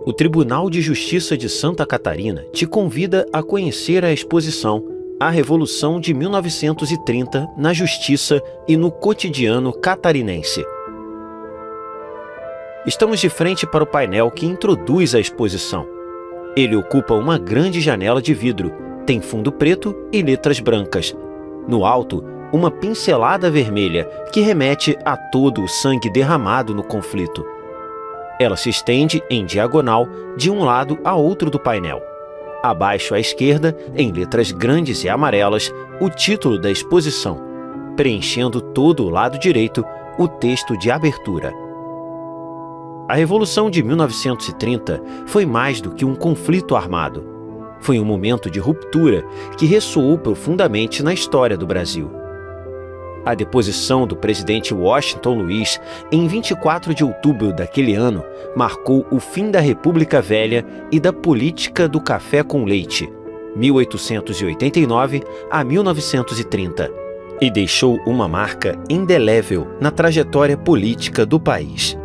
O Tribunal de Justiça de Santa Catarina te convida a conhecer a exposição A Revolução de 1930 na Justiça e no Cotidiano Catarinense. Estamos de frente para o painel que introduz a exposição. Ele ocupa uma grande janela de vidro, tem fundo preto e letras brancas. No alto, uma pincelada vermelha que remete a todo o sangue derramado no conflito. Ela se estende em diagonal de um lado a outro do painel. Abaixo à esquerda, em letras grandes e amarelas, o título da exposição, preenchendo todo o lado direito, o texto de abertura. A Revolução de 1930 foi mais do que um conflito armado. Foi um momento de ruptura que ressoou profundamente na história do Brasil. A deposição do presidente Washington Luiz, em 24 de outubro daquele ano, marcou o fim da República Velha e da política do café com leite, 1889 a 1930, e deixou uma marca indelével na trajetória política do país.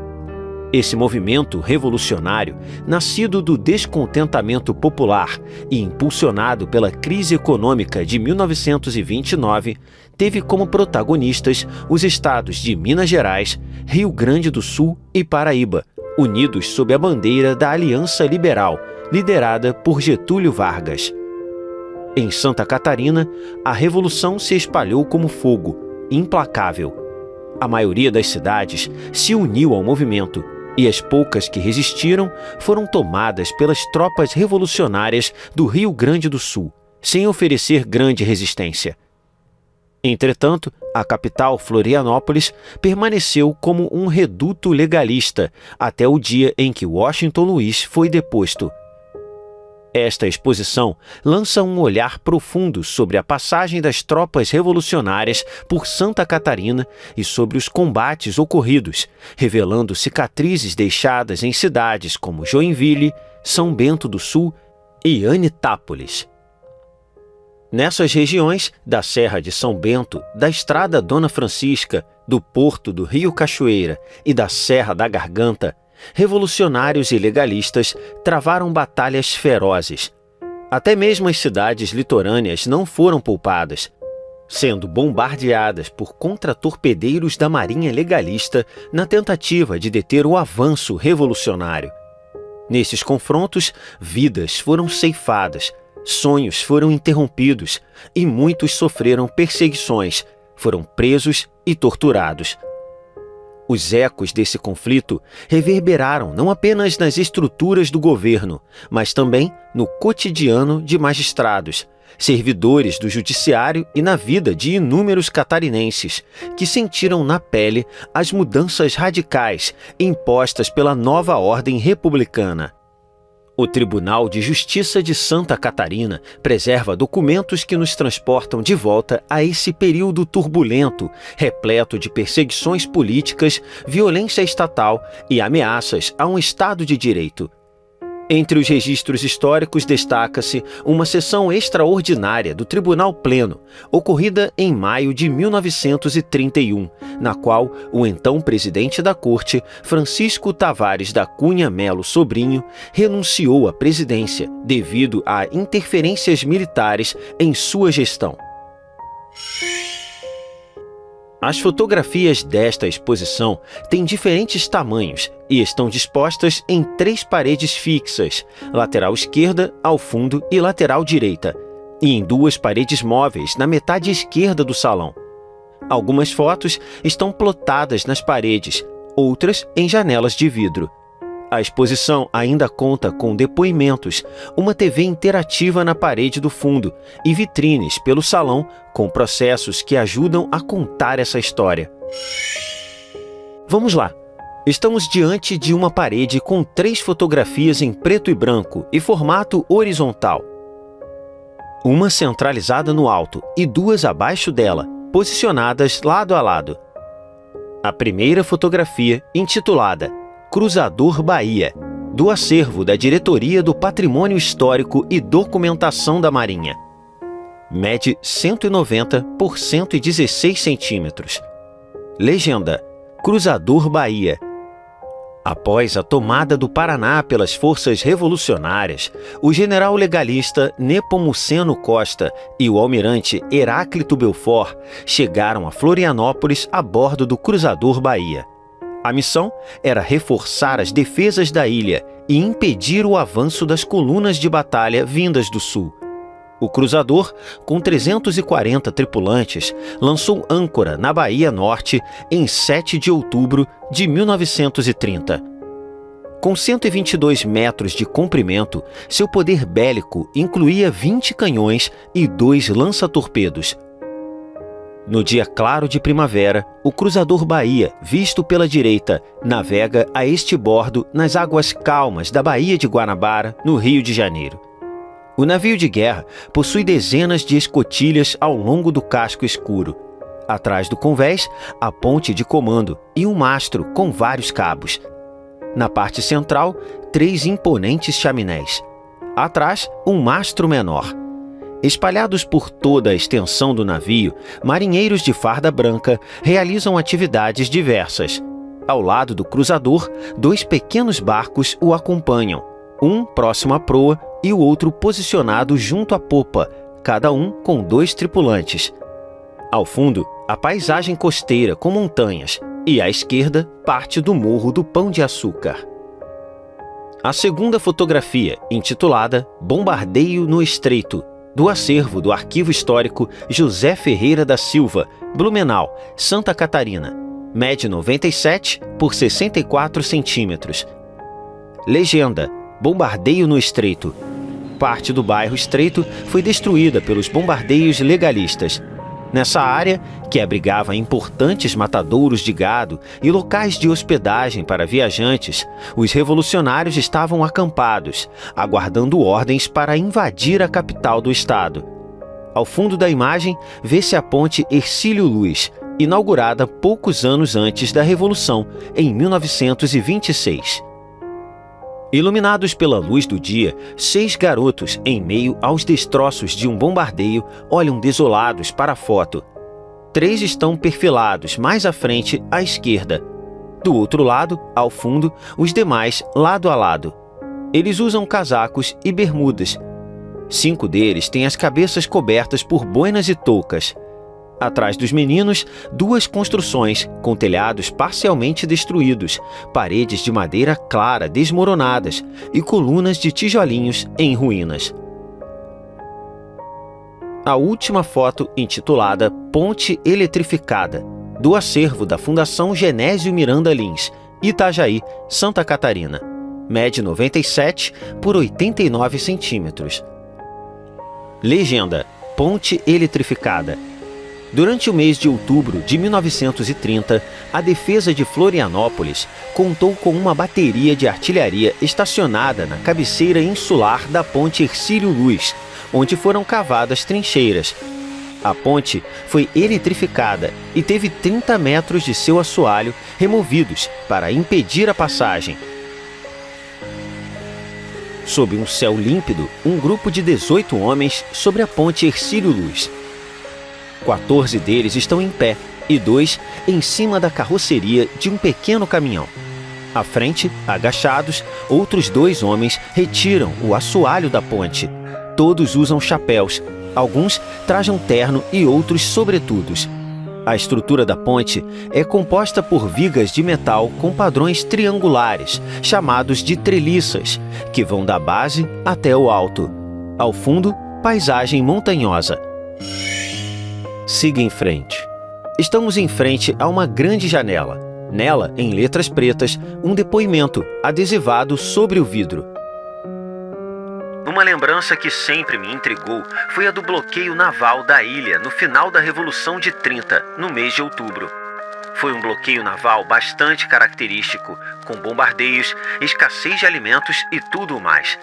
Esse movimento revolucionário, nascido do descontentamento popular e impulsionado pela crise econômica de 1929, teve como protagonistas os estados de Minas Gerais, Rio Grande do Sul e Paraíba, unidos sob a bandeira da Aliança Liberal, liderada por Getúlio Vargas. Em Santa Catarina, a revolução se espalhou como fogo, implacável. A maioria das cidades se uniu ao movimento, e as poucas que resistiram foram tomadas pelas tropas revolucionárias do Rio Grande do Sul, sem oferecer grande resistência. Entretanto, a capital, Florianópolis, permaneceu como um reduto legalista até o dia em que Washington Luiz foi deposto. Esta exposição lança um olhar profundo sobre a passagem das tropas revolucionárias por Santa Catarina e sobre os combates ocorridos, revelando cicatrizes deixadas em cidades como Joinville, São Bento do Sul e Anitápolis. Nessas regiões, da Serra de São Bento, da Estrada Dona Francisca, do Porto do Rio Cachoeira e da Serra da Garganta, revolucionários e legalistas travaram batalhas ferozes. Até mesmo as cidades litorâneas não foram poupadas, sendo bombardeadas por contratorpedeiros da Marinha Legalista na tentativa de deter o avanço revolucionário. Nesses confrontos, vidas foram ceifadas, sonhos foram interrompidos e muitos sofreram perseguições, foram presos e torturados. Os ecos desse conflito reverberaram não apenas nas estruturas do governo, mas também no cotidiano de magistrados, servidores do judiciário e na vida de inúmeros catarinenses, que sentiram na pele as mudanças radicais impostas pela nova ordem republicana. O Tribunal de Justiça de Santa Catarina preserva documentos que nos transportam de volta a esse período turbulento, repleto de perseguições políticas, violência estatal e ameaças a um Estado de Direito. Entre os registros históricos destaca-se uma sessão extraordinária do Tribunal Pleno, ocorrida em maio de 1931, na qual o então presidente da Corte, Francisco Tavares da Cunha Melo Sobrinho, renunciou à presidência devido a interferências militares em sua gestão. As fotografias desta exposição têm diferentes tamanhos e estão dispostas em 3 paredes fixas, lateral esquerda, ao fundo e lateral direita, e em 2 paredes móveis na metade esquerda do salão. Algumas fotos estão plotadas nas paredes, outras em janelas de vidro. A exposição ainda conta com depoimentos, uma TV interativa na parede do fundo e vitrines pelo salão com processos que ajudam a contar essa história. Vamos lá! Estamos diante de uma parede com 3 fotografias em preto e branco e formato horizontal. Uma centralizada no alto e 2 abaixo dela, posicionadas lado a lado. A primeira fotografia, intitulada Cruzador Bahia, do acervo da Diretoria do Patrimônio Histórico e Documentação da Marinha. Mede 190 por 116 centímetros. Legenda: Cruzador Bahia. Após a tomada do Paraná pelas forças revolucionárias, o general legalista Nepomuceno Costa e o almirante Heráclito Belfort chegaram a Florianópolis a bordo do cruzador Bahia. A missão era reforçar as defesas da ilha e impedir o avanço das colunas de batalha vindas do sul. O cruzador, com 340 tripulantes, lançou âncora na Bahia Norte em 7 de outubro de 1930. Com 122 metros de comprimento, seu poder bélico incluía 20 canhões e 2 lança-torpedos. No dia claro de primavera, o cruzador Bahia, visto pela direita, navega a este bordo nas águas calmas da Baía de Guanabara, no Rio de Janeiro. O navio de guerra possui dezenas de escotilhas ao longo do casco escuro. Atrás do convés, a ponte de comando e um mastro com vários cabos. Na parte central, 3 imponentes chaminés. Atrás, um mastro menor. Espalhados por toda a extensão do navio, marinheiros de farda branca realizam atividades diversas. Ao lado do cruzador, 2 pequenos barcos o acompanham, um próximo à proa e o outro posicionado junto à popa, cada um com 2 tripulantes. Ao fundo, a paisagem costeira com montanhas e, à esquerda, parte do Morro do Pão de Açúcar. A segunda fotografia, intitulada Bombardeio no Estreito, do acervo do Arquivo Histórico José Ferreira da Silva, Blumenau, Santa Catarina, mede 97 por 64 centímetros. Legenda: Bombardeio no Estreito. Parte do bairro Estreito foi destruída pelos bombardeios legalistas. Nessa área, que abrigava importantes matadouros de gado e locais de hospedagem para viajantes, os revolucionários estavam acampados, aguardando ordens para invadir a capital do estado. Ao fundo da imagem, vê-se a ponte Hercílio Luz, inaugurada poucos anos antes da Revolução, em 1926. Iluminados pela luz do dia, 6 garotos, em meio aos destroços de um bombardeio, olham desolados para a foto. 3 estão perfilados mais à frente, à esquerda. Do outro lado, ao fundo, os demais lado a lado. Eles usam casacos e bermudas. 5 deles têm as cabeças cobertas por boinas e toucas. Atrás dos meninos, 2 construções com telhados parcialmente destruídos, paredes de madeira clara desmoronadas e colunas de tijolinhos em ruínas. A última foto, intitulada Ponte Eletrificada, do acervo da Fundação Genésio Miranda Lins, Itajaí, Santa Catarina. Mede 97 por 89 centímetros. Legenda: Ponte Eletrificada. Durante o mês de outubro de 1930, a defesa de Florianópolis contou com uma bateria de artilharia estacionada na cabeceira insular da ponte Hercílio Luz, onde foram cavadas trincheiras. A ponte foi eletrificada e teve 30 metros de seu assoalho removidos para impedir a passagem. Sob um céu límpido, um grupo de 18 homens sobre a ponte Hercílio Luz. 14 deles estão em pé e 2 em cima da carroceria de um pequeno caminhão. À frente, agachados, outros 2 homens retiram o assoalho da ponte. Todos usam chapéus, alguns trajam terno e outros sobretudos. A estrutura da ponte é composta por vigas de metal com padrões triangulares, chamados de treliças, que vão da base até o alto. Ao fundo, paisagem montanhosa. Siga em frente. Estamos em frente a uma grande janela. Nela, em letras pretas, um depoimento adesivado sobre o vidro. Uma lembrança que sempre me intrigou foi a do bloqueio naval da ilha no final da Revolução de 30, no mês de outubro. Foi um bloqueio naval bastante característico, com bombardeios, escassez de alimentos e tudo mais.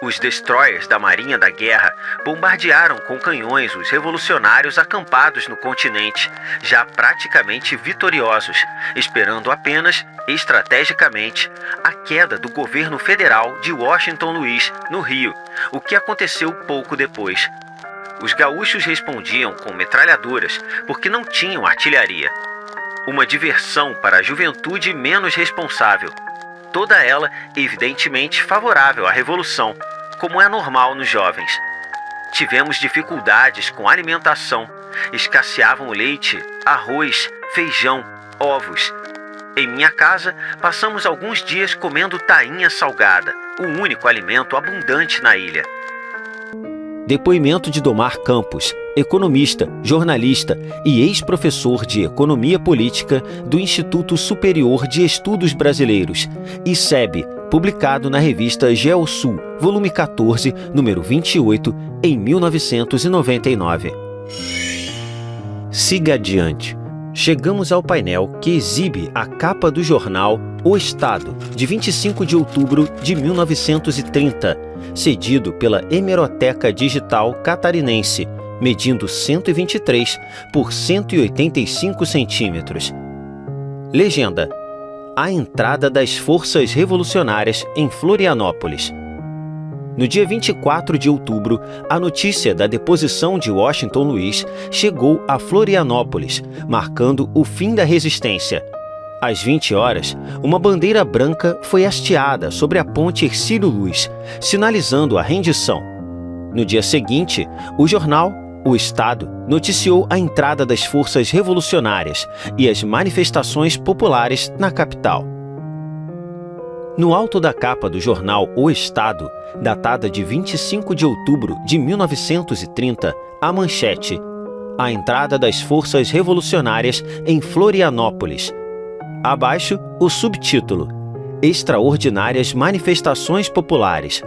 Os destroyers da Marinha da Guerra bombardearam com canhões os revolucionários acampados no continente, já praticamente vitoriosos, esperando apenas, estrategicamente, a queda do governo federal de Washington Luiz, no Rio, o que aconteceu pouco depois. Os gaúchos respondiam com metralhadoras porque não tinham artilharia. Uma diversão para a juventude menos responsável. toda ela evidentemente favorável à Revolução, como é normal nos jovens. Tivemos dificuldades com a alimentação, escasseavam o leite, arroz, feijão, ovos. Em minha casa, passamos alguns dias comendo tainha salgada, o único alimento abundante na ilha. Depoimento de Domar Campos, economista, jornalista e ex-professor de Economia Política do Instituto Superior de Estudos Brasileiros, ISEB, publicado na revista GeoSul, volume 14, número 28, em 1999. Siga adiante. Chegamos ao painel que exibe a capa do jornal O Estado, de 25 de outubro de 1930, cedido pela Hemeroteca Digital Catarinense, medindo 123 por 185 centímetros. Legenda: a entrada das forças revolucionárias em Florianópolis. No dia 24 de outubro, a notícia da deposição de Washington Luiz chegou a Florianópolis, marcando o fim da resistência. Às 20 horas, uma bandeira branca foi hasteada sobre a ponte Hercílio Luz, sinalizando a rendição. No dia seguinte, o jornal O Estado noticiou a entrada das forças revolucionárias e as manifestações populares na capital. No alto da capa do jornal O Estado, datada de 25 de outubro de 1930, a manchete: a entrada das forças revolucionárias em Florianópolis. Abaixo, o subtítulo: Extraordinárias manifestações populares.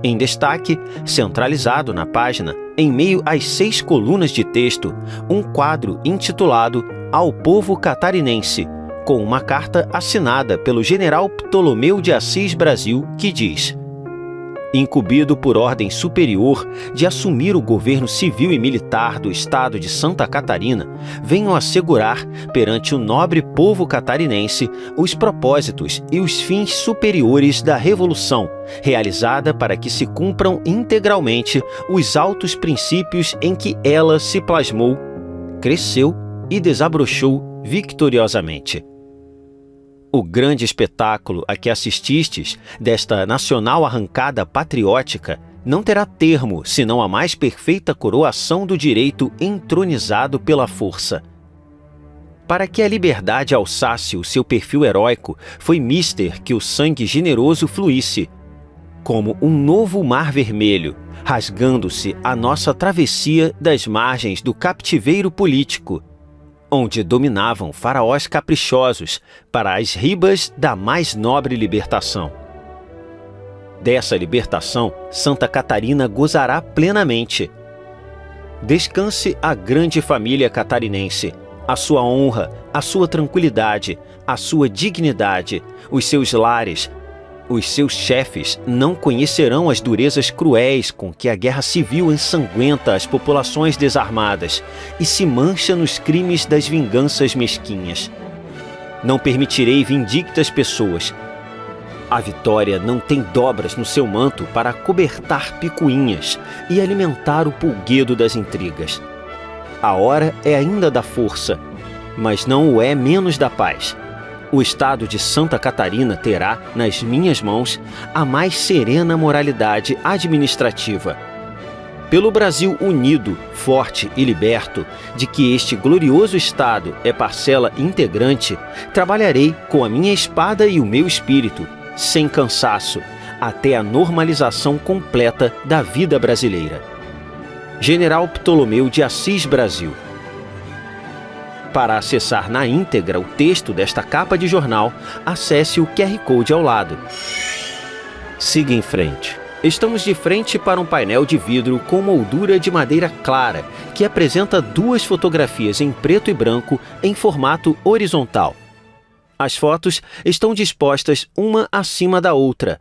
Em destaque, centralizado na página, em meio às 6 colunas de texto, um quadro intitulado Ao Povo Catarinense, com uma carta assinada pelo general Ptolomeu de Assis Brasil, que diz: incumbido por ordem superior de assumir o governo civil e militar do estado de Santa Catarina, venho assegurar perante o nobre povo catarinense os propósitos e os fins superiores da Revolução, realizada para que se cumpram integralmente os altos princípios em que ela se plasmou, cresceu e desabrochou vitoriosamente. O grande espetáculo a que assististes desta nacional arrancada patriótica não terá termo senão a mais perfeita coroação do direito entronizado pela força. Para que a liberdade alçasse o seu perfil heróico, foi mister que o sangue generoso fluísse, como um novo mar vermelho, rasgando-se a nossa travessia das margens do captiveiro político, onde dominavam faraós caprichosos para as ribas da mais nobre libertação. Dessa libertação, Santa Catarina gozará plenamente. Descanse a grande família catarinense, a sua honra, a sua tranquilidade, a sua dignidade, os seus lares. Os seus chefes não conhecerão as durezas cruéis com que a guerra civil ensanguenta as populações desarmadas e se mancha nos crimes das vinganças mesquinhas. Não permitirei vindictas pessoas. A vitória não tem dobras no seu manto para cobertar picuinhas e alimentar o pulguedo das intrigas. A hora é ainda da força, mas não o é menos da paz. O estado de Santa Catarina terá, nas minhas mãos, a mais serena moralidade administrativa. Pelo Brasil unido, forte e liberto, de que este glorioso estado é parcela integrante, trabalharei com a minha espada e o meu espírito, sem cansaço, até a normalização completa da vida brasileira. General Ptolomeu de Assis Brasil. Para acessar na íntegra o texto desta capa de jornal, acesse o QR Code ao lado. Siga em frente. Estamos de frente para um painel de vidro com moldura de madeira clara, que apresenta 2 fotografias em preto e branco em formato horizontal. As fotos estão dispostas uma acima da outra.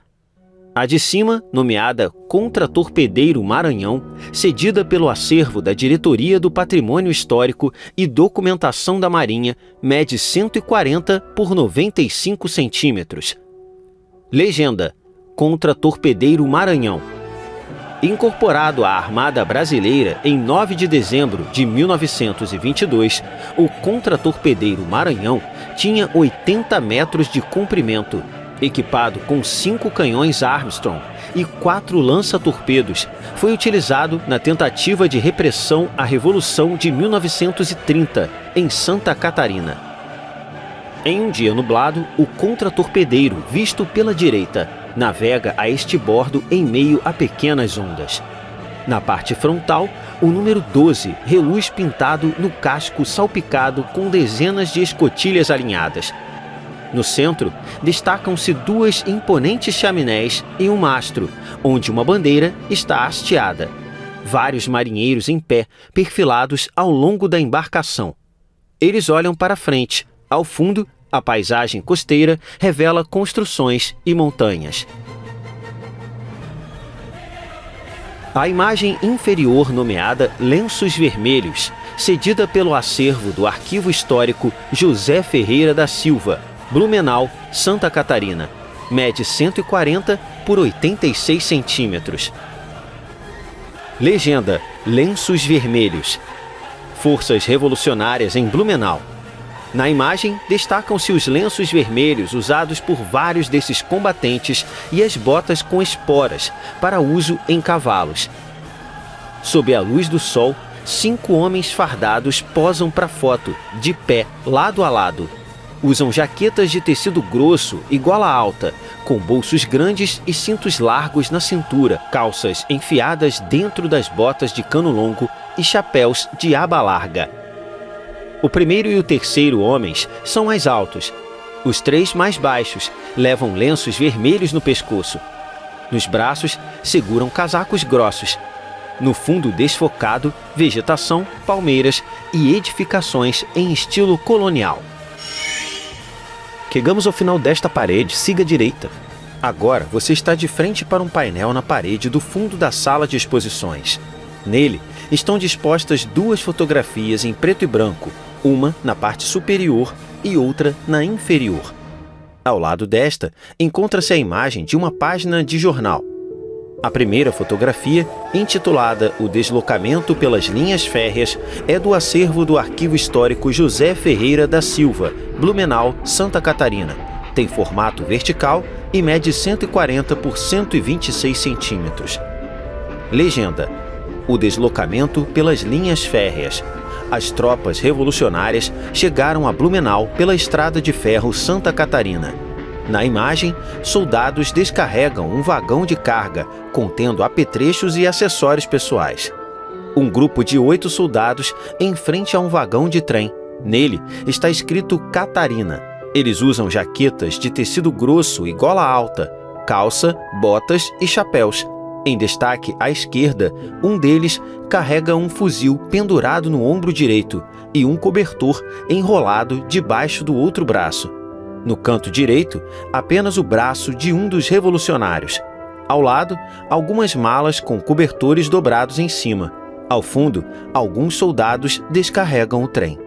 A de cima, nomeada Contra-Torpedeiro Maranhão, cedida pelo acervo da Diretoria do Patrimônio Histórico e Documentação da Marinha, mede 140 por 95 centímetros. Legenda: Contra-Torpedeiro Maranhão. Incorporado à Armada Brasileira em 9 de dezembro de 1922, o Contra-Torpedeiro Maranhão tinha 80 metros de comprimento equipado com 5 canhões Armstrong e 4 lança-torpedos, foi utilizado na tentativa de repressão à Revolução de 1930, em Santa Catarina. Em um dia nublado, o contratorpedeiro, visto pela direita, navega a este bordo em meio a pequenas ondas. Na parte frontal, o número 12 reluz pintado no casco salpicado com dezenas de escotilhas alinhadas. No centro, destacam-se 2 imponentes chaminés e um mastro, onde uma bandeira está hasteada. Vários marinheiros em pé, perfilados ao longo da embarcação. Eles olham para frente. Ao fundo, a paisagem costeira revela construções e montanhas. A imagem inferior, nomeada Lenços Vermelhos, cedida pelo acervo do Arquivo Histórico José Ferreira da Silva, Blumenau, Santa Catarina, mede 140 por 86 centímetros. Legenda: Lenços Vermelhos. Forças revolucionárias em Blumenau. Na imagem, destacam-se os lenços vermelhos usados por vários desses combatentes e as botas com esporas, para uso em cavalos. Sob a luz do sol, 5 homens fardados posam para foto, de pé, lado a lado. Usam jaquetas de tecido grosso e gola alta, com bolsos grandes e cintos largos na cintura, calças enfiadas dentro das botas de cano longo e chapéus de aba larga. O primeiro e o terceiro homens são mais altos. Os 3 mais baixos levam lenços vermelhos no pescoço. Nos braços, seguram casacos grossos. No fundo desfocado, vegetação, palmeiras e edificações em estilo colonial. Chegamos ao final desta parede, siga à direita. Agora você está de frente para um painel na parede do fundo da sala de exposições. Nele estão dispostas 2 fotografias em preto e branco, uma na parte superior e outra na inferior. Ao lado desta, encontra-se a imagem de uma página de jornal. A primeira fotografia, intitulada O Deslocamento pelas Linhas Férreas, é do acervo do Arquivo Histórico José Ferreira da Silva, Blumenau, Santa Catarina. Tem formato vertical e mede 140 por 126 centímetros. Legenda: O deslocamento pelas linhas férreas. As tropas revolucionárias chegaram a Blumenau pela estrada de ferro Santa Catarina. Na imagem, soldados descarregam um vagão de carga contendo apetrechos e acessórios pessoais. Um grupo de 8 soldados em frente a um vagão de trem. Nele está escrito Catarina. Eles usam jaquetas de tecido grosso e gola alta, calça, botas e chapéus. Em destaque à esquerda, um deles carrega um fuzil pendurado no ombro direito e um cobertor enrolado debaixo do outro braço. No canto direito, apenas o braço de um dos revolucionários. Ao lado, algumas malas com cobertores dobrados em cima. Ao fundo, alguns soldados descarregam o trem.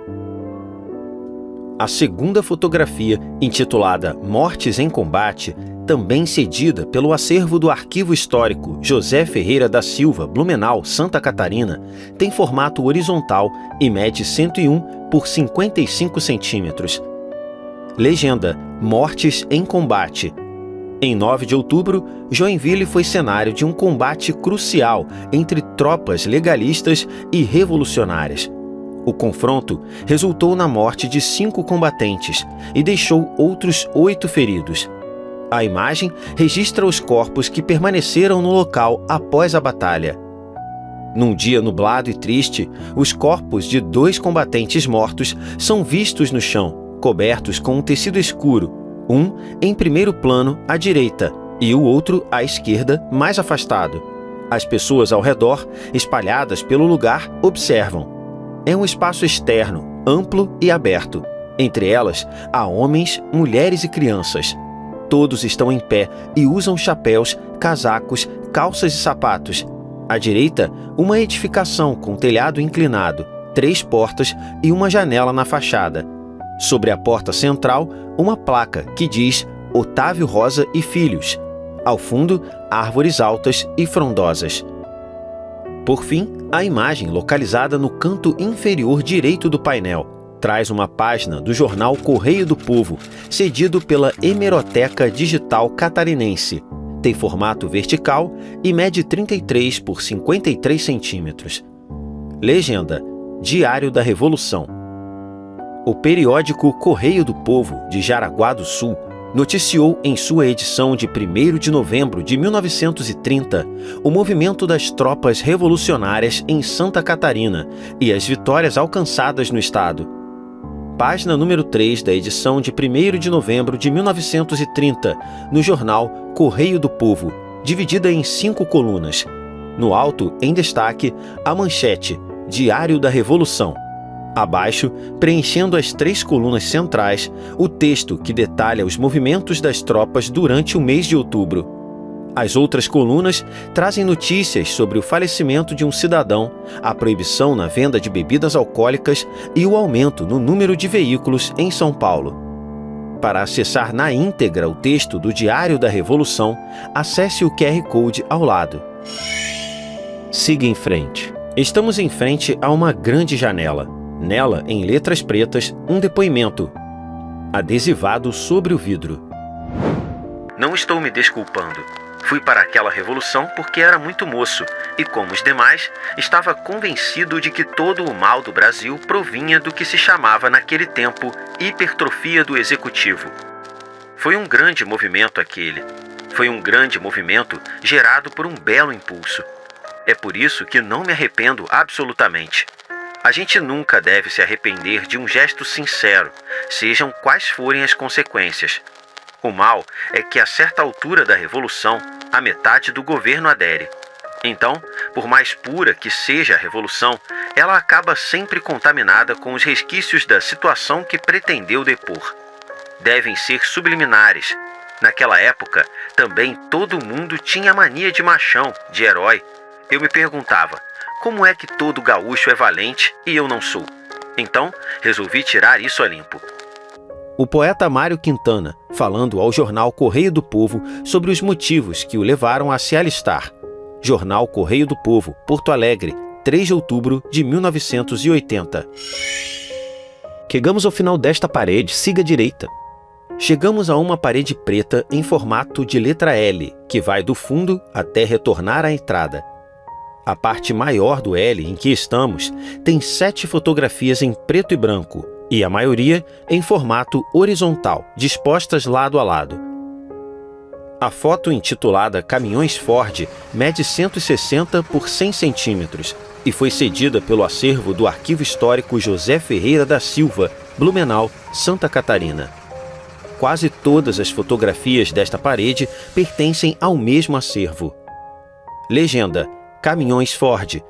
A segunda fotografia, intitulada Mortes em Combate, também cedida pelo acervo do Arquivo Histórico José Ferreira da Silva, Blumenau, Santa Catarina, tem formato horizontal e mede 101 por 55 centímetros. Legenda: Mortes em Combate. Em 9 de outubro, Joinville foi cenário de um combate crucial entre tropas legalistas e revolucionárias. O confronto resultou na morte de 5 combatentes e deixou outros 8 feridos. A imagem registra os corpos que permaneceram no local após a batalha. Num dia nublado e triste, os corpos de 2 combatentes mortos são vistos no chão, cobertos com um tecido escuro, um em primeiro plano à direita e o outro à esquerda, mais afastado. As pessoas ao redor, espalhadas pelo lugar, observam. É um espaço externo, amplo e aberto. Entre elas, há homens, mulheres e crianças. Todos estão em pé e usam chapéus, casacos, calças e sapatos. À direita, uma edificação com telhado inclinado, 3 portas e uma janela na fachada. Sobre a porta central, uma placa que diz Otávio Rosa e Filhos. Ao fundo, árvores altas e frondosas. Por fim, a imagem localizada no canto inferior direito do painel. traz uma página do jornal Correio do Povo, cedido pela Hemeroteca Digital Catarinense. Tem formato vertical e mede 33 por 53 centímetros. Legenda: Diário da Revolução. O periódico Correio do Povo, de Jaraguá do Sul, noticiou em sua edição de 1º de novembro de 1930 o movimento das tropas revolucionárias em Santa Catarina e as vitórias alcançadas no estado. Página número 3 da edição de 1º de novembro de 1930, no jornal Correio do Povo, dividida em 5 colunas. No alto, em destaque, a manchete Diário da Revolução. Abaixo, preenchendo as 3 colunas centrais, o texto que detalha os movimentos das tropas durante o mês de outubro. As outras colunas trazem notícias sobre o falecimento de um cidadão, a proibição na venda de bebidas alcoólicas e o aumento no número de veículos em São Paulo. Para acessar na íntegra o texto do Diário da Revolução, acesse o QR Code ao lado. Siga em frente. Estamos em frente a uma grande janela. Nela, em letras pretas, um depoimento, adesivado sobre o vidro. Não estou me desculpando. Fui para aquela revolução porque era muito moço e, como os demais, estava convencido de que todo o mal do Brasil provinha do que se chamava naquele tempo hipertrofia do executivo. Foi um grande movimento aquele. Foi um grande movimento gerado por um belo impulso. É por isso que não me arrependo absolutamente. A gente nunca deve se arrepender de um gesto sincero, sejam quais forem as consequências. O mal é que, a certa altura da revolução, a metade do governo adere. Então, por mais pura que seja a revolução, ela acaba sempre contaminada com os resquícios da situação que pretendeu depor. Devem ser subliminares. Naquela época, também todo mundo tinha mania de machão, de herói. Eu me perguntava, como é que todo gaúcho é valente e eu não sou? Então, resolvi tirar isso a limpo. O poeta Mário Quintana, falando ao jornal Correio do Povo sobre os motivos que o levaram a se alistar. Jornal Correio do Povo, Porto Alegre, 3 de outubro de 1980. Chegamos ao final desta parede, siga à direita. Chegamos a uma parede preta em formato de letra L, que vai do fundo até retornar à entrada. A parte maior do L em que estamos tem 7 fotografias em preto e branco, e a maioria em formato horizontal, dispostas lado a lado. A foto intitulada Caminhões Ford mede 160 por 100 centímetros e foi cedida pelo acervo do Arquivo Histórico José Ferreira da Silva, Blumenau, Santa Catarina. Quase todas as fotografias desta parede pertencem ao mesmo acervo. Legenda: Caminhões Ford.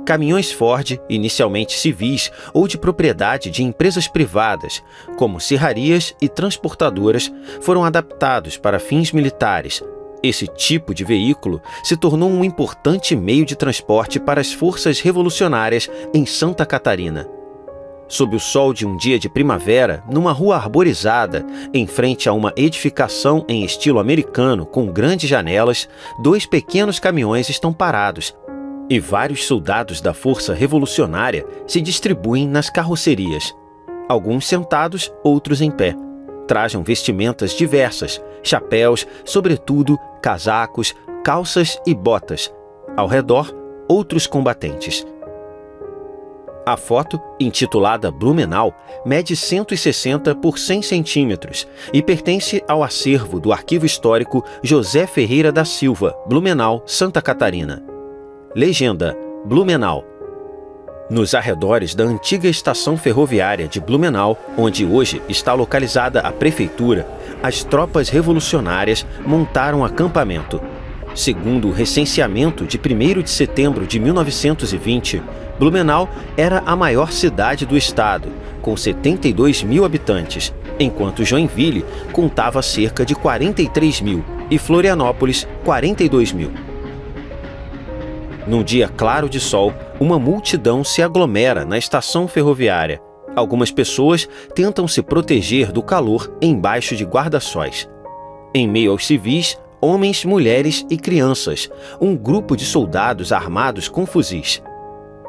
Caminhões Ford, inicialmente civis ou de propriedade de empresas privadas, como serrarias e transportadoras, foram adaptados para fins militares. Esse tipo de veículo se tornou um importante meio de transporte para as forças revolucionárias em Santa Catarina. Sob o sol de um dia de primavera, numa rua arborizada, em frente a uma edificação em estilo americano com grandes janelas, 2 pequenos caminhões estão parados e vários soldados da Força Revolucionária se distribuem nas carrocerias. Alguns sentados, outros em pé. Trajam vestimentas diversas, chapéus, sobretudo, casacos, calças e botas. Ao redor, outros combatentes. A foto, intitulada Blumenau, mede 160 por 100 centímetros e pertence ao acervo do Arquivo Histórico José Ferreira da Silva, Blumenau, Santa Catarina. Legenda: Blumenau. Nos arredores da antiga estação ferroviária de Blumenau, onde hoje está localizada a prefeitura, as tropas revolucionárias montaram acampamento. Segundo o recenseamento de 1º de setembro de 1920, Blumenau era a maior cidade do estado, com 72 mil habitantes, enquanto Joinville contava cerca de 43 mil e Florianópolis 42 mil. Num dia claro de sol, uma multidão se aglomera na estação ferroviária. Algumas pessoas tentam se proteger do calor embaixo de guarda-sóis. Em meio aos civis, homens, mulheres e crianças, um grupo de soldados armados com fuzis.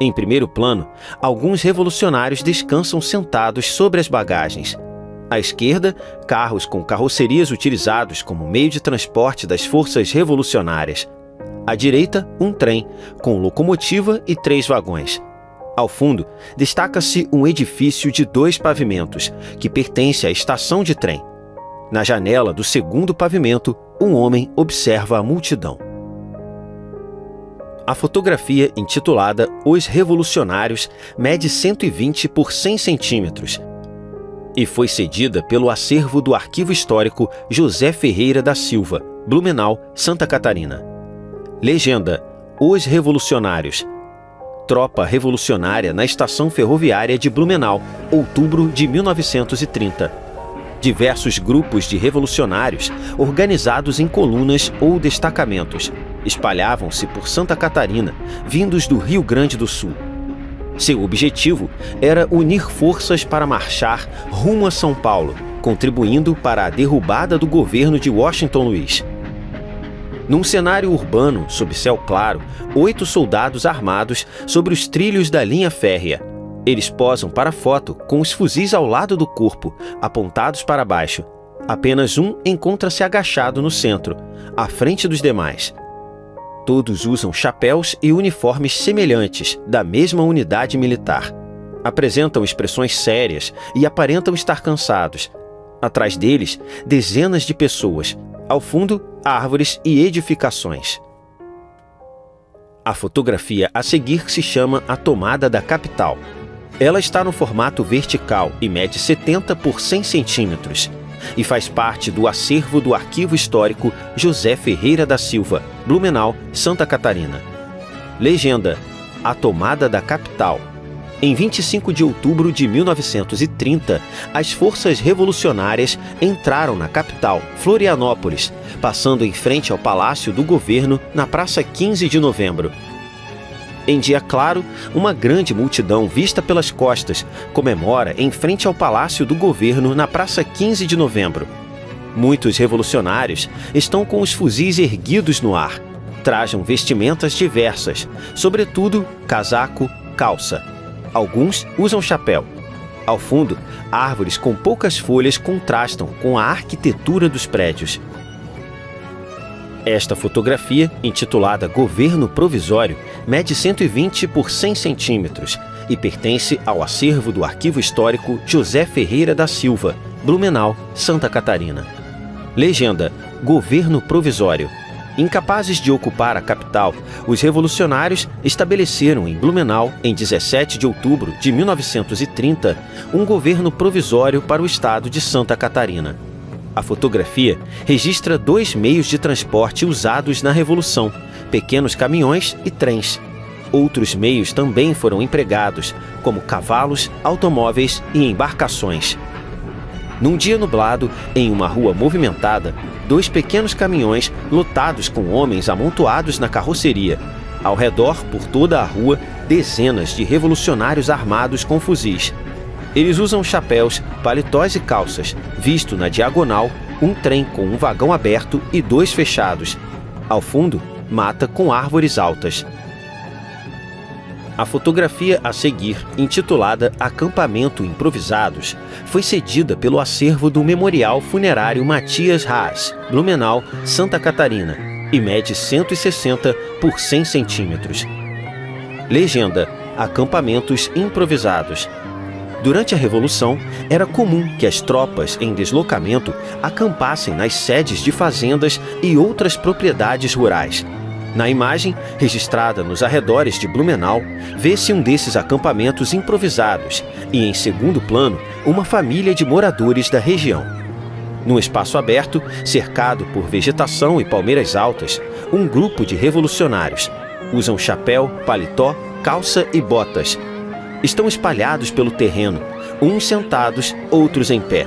Em primeiro plano, alguns revolucionários descansam sentados sobre as bagagens. À esquerda, carros com carrocerias utilizados como meio de transporte das forças revolucionárias. À direita, um trem, com locomotiva e 3 vagões. Ao fundo, destaca-se um edifício de 2 pavimentos, que pertence à estação de trem. Na janela do segundo pavimento, um homem observa a multidão. A fotografia, intitulada Os Revolucionários, mede 120 por 100 centímetros e foi cedida pelo acervo do Arquivo Histórico José Ferreira da Silva, Blumenau, Santa Catarina. Legenda: Os Revolucionários. Tropa revolucionária na estação ferroviária de Blumenau, outubro de 1930. Diversos grupos de revolucionários, organizados em colunas ou destacamentos, espalhavam-se por Santa Catarina, vindos do Rio Grande do Sul. Seu objetivo era unir forças para marchar rumo a São Paulo, contribuindo para a derrubada do governo de Washington Luiz. Num cenário urbano, sob céu claro, 8 soldados armados sobre os trilhos da linha férrea. Eles posam para foto com os fuzis ao lado do corpo, apontados para baixo. Apenas um encontra-se agachado no centro, à frente dos demais. Todos usam chapéus e uniformes semelhantes, da mesma unidade militar. Apresentam expressões sérias e aparentam estar cansados. Atrás deles, dezenas de pessoas. Ao fundo, árvores e edificações. A fotografia a seguir se chama A Tomada da Capital. Ela está no formato vertical e mede 70 por 100 centímetros e faz parte do acervo do Arquivo Histórico José Ferreira da Silva, Blumenau, Santa Catarina. Legenda: A Tomada da Capital. Em 25 de outubro de 1930, as forças revolucionárias entraram na capital, Florianópolis, passando em frente ao Palácio do Governo na Praça 15 de Novembro. Em dia claro, uma grande multidão vista pelas costas comemora em frente ao Palácio do Governo na Praça 15 de Novembro. Muitos revolucionários estão com os fuzis erguidos no ar. Trajam vestimentas diversas, sobretudo casaco, calça. Alguns usam chapéu. Ao fundo, árvores com poucas folhas contrastam com a arquitetura dos prédios. Esta fotografia, intitulada Governo Provisório, mede 120 por 100 centímetros e pertence ao acervo do Arquivo Histórico José Ferreira da Silva, Blumenau, Santa Catarina. Legenda: Governo Provisório. Incapazes de ocupar a capital, os revolucionários estabeleceram em Blumenau, em 17 de outubro de 1930, um governo provisório para o estado de Santa Catarina. A fotografia registra 2 meios de transporte usados na Revolução: pequenos caminhões e trens. Outros meios também foram empregados, como cavalos, automóveis e embarcações. Num dia nublado, em uma rua movimentada, 2 pequenos caminhões lotados com homens amontoados na carroceria. Ao redor, por toda a rua, dezenas de revolucionários armados com fuzis. Eles usam chapéus, paletós e calças, visto na diagonal, um trem com um vagão aberto e 2 fechados. Ao fundo, mata com árvores altas. A fotografia a seguir, intitulada Acampamento Improvisados, foi cedida pelo acervo do Memorial Funerário Matias Haas, Blumenau, Santa Catarina, e mede 160 por 100 centímetros. Legenda: Acampamentos improvisados. Durante a Revolução, era comum que as tropas em deslocamento acampassem nas sedes de fazendas e outras propriedades rurais. Na imagem, registrada nos arredores de Blumenau, vê-se um desses acampamentos improvisados e, em segundo plano, uma família de moradores da região. Num espaço aberto, cercado por vegetação e palmeiras altas, um grupo de revolucionários usam chapéu, paletó, calça e botas. Estão espalhados pelo terreno, uns sentados, outros em pé.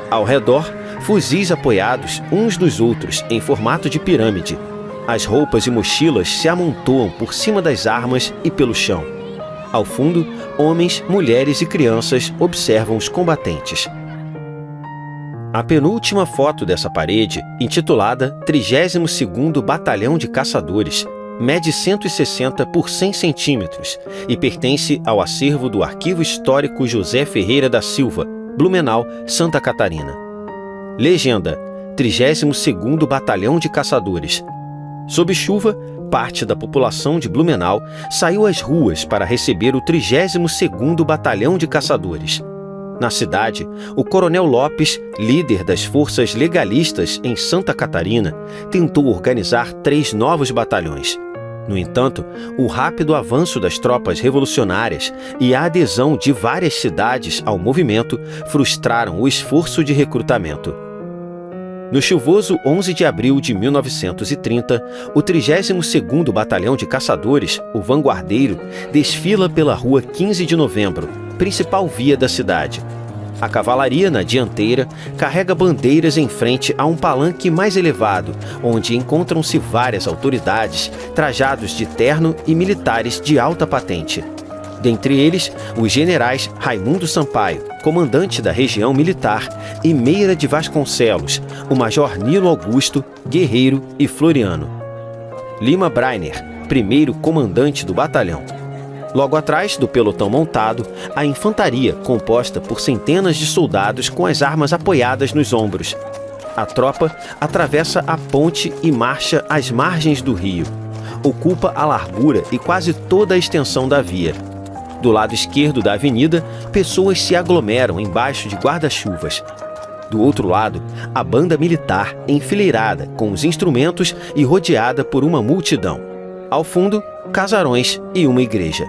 Ao redor, fuzis apoiados uns nos outros em formato de pirâmide. As roupas e mochilas se amontoam por cima das armas e pelo chão. Ao fundo, homens, mulheres e crianças observam os combatentes. A penúltima foto dessa parede, intitulada 32º Batalhão de Caçadores, mede 160 por 100 centímetros e pertence ao acervo do Arquivo Histórico José Ferreira da Silva, Blumenau, Santa Catarina. Legenda: 32º Batalhão de Caçadores. Sob chuva, parte da população de Blumenau saiu às ruas para receber o 32º Batalhão de Caçadores. Na cidade, o Coronel Lopes, líder das forças legalistas em Santa Catarina, tentou organizar 3 novos batalhões. No entanto, o rápido avanço das tropas revolucionárias e a adesão de várias cidades ao movimento frustraram o esforço de recrutamento. No chuvoso 11 de abril de 1930, o 32º Batalhão de Caçadores, o Vanguardeiro, desfila pela Rua 15 de Novembro, principal via da cidade. A cavalaria, na dianteira, carrega bandeiras em frente a um palanque mais elevado, onde encontram-se várias autoridades, trajados de terno e militares de alta patente. Dentre eles, os generais Raimundo Sampaio, comandante da região militar, e Meira de Vasconcelos, o major Nilo Augusto, guerreiro e floriano. Lima Breiner, primeiro comandante do batalhão. Logo atrás do pelotão montado, a infantaria, composta por centenas de soldados com as armas apoiadas nos ombros. A tropa atravessa a ponte e marcha às margens do rio. Ocupa a largura e quase toda a extensão da via. Do lado esquerdo da avenida, pessoas se aglomeram embaixo de guarda-chuvas. Do outro lado, a banda militar, enfileirada com os instrumentos e rodeada por uma multidão. Ao fundo, casarões e uma igreja.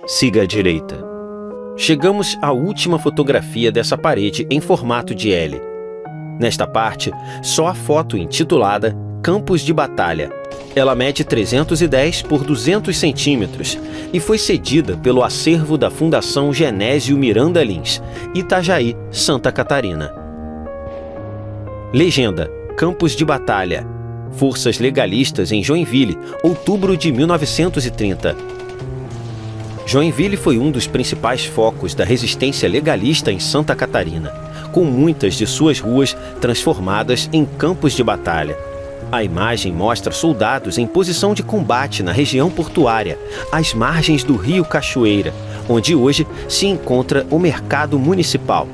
Siga à direita. Chegamos à última fotografia dessa parede em formato de L. Nesta parte, só a foto intitulada Campos de Batalha. Ela mede 310 por 200 centímetros e foi cedida pelo acervo da Fundação Genésio Miranda Lins, Itajaí, Santa Catarina. Legenda: Campos de Batalha. Forças legalistas em Joinville, outubro de 1930. Joinville foi um dos principais focos da resistência legalista em Santa Catarina, com muitas de suas ruas transformadas em campos de batalha. A imagem mostra soldados em posição de combate na região portuária, às margens do rio Cachoeira, onde hoje se encontra o mercado municipal.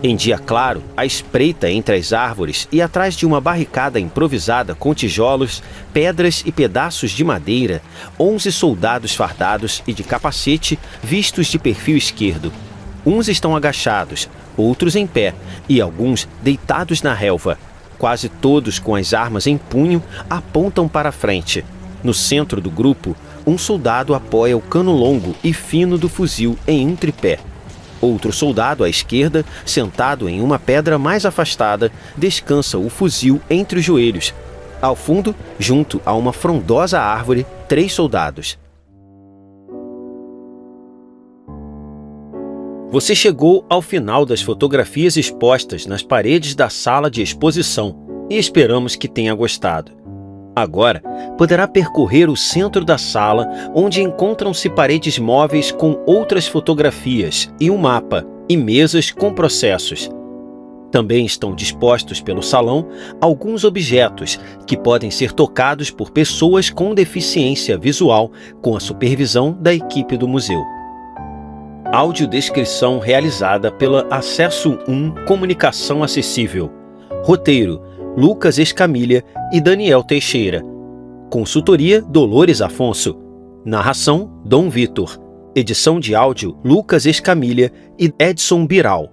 Em dia claro, à espreita entre as árvores e atrás de uma barricada improvisada com tijolos, pedras e pedaços de madeira, 11 soldados fardados e de capacete vistos de perfil esquerdo. Uns estão agachados, outros em pé e alguns deitados na relva. Quase todos com as armas em punho apontam para a frente. No centro do grupo, um soldado apoia o cano longo e fino do fuzil em um tripé. Outro soldado à esquerda, sentado em uma pedra mais afastada, descansa o fuzil entre os joelhos. Ao fundo, junto a uma frondosa árvore, 3 soldados. Você chegou ao final das fotografias expostas nas paredes da sala de exposição e esperamos que tenha gostado. Agora, poderá percorrer o centro da sala, onde encontram-se paredes móveis com outras fotografias e um mapa, e mesas com processos. Também estão dispostos pelo salão alguns objetos que podem ser tocados por pessoas com deficiência visual, com a supervisão da equipe do museu. Audiodescrição realizada pela Acesso 1 Comunicação Acessível. Roteiro: Lucas Escamilha e Daniel Teixeira. Consultoria: Dolores Afonso. Narração: Dom Vitor. Edição de áudio: Lucas Escamilha e Edson Biral.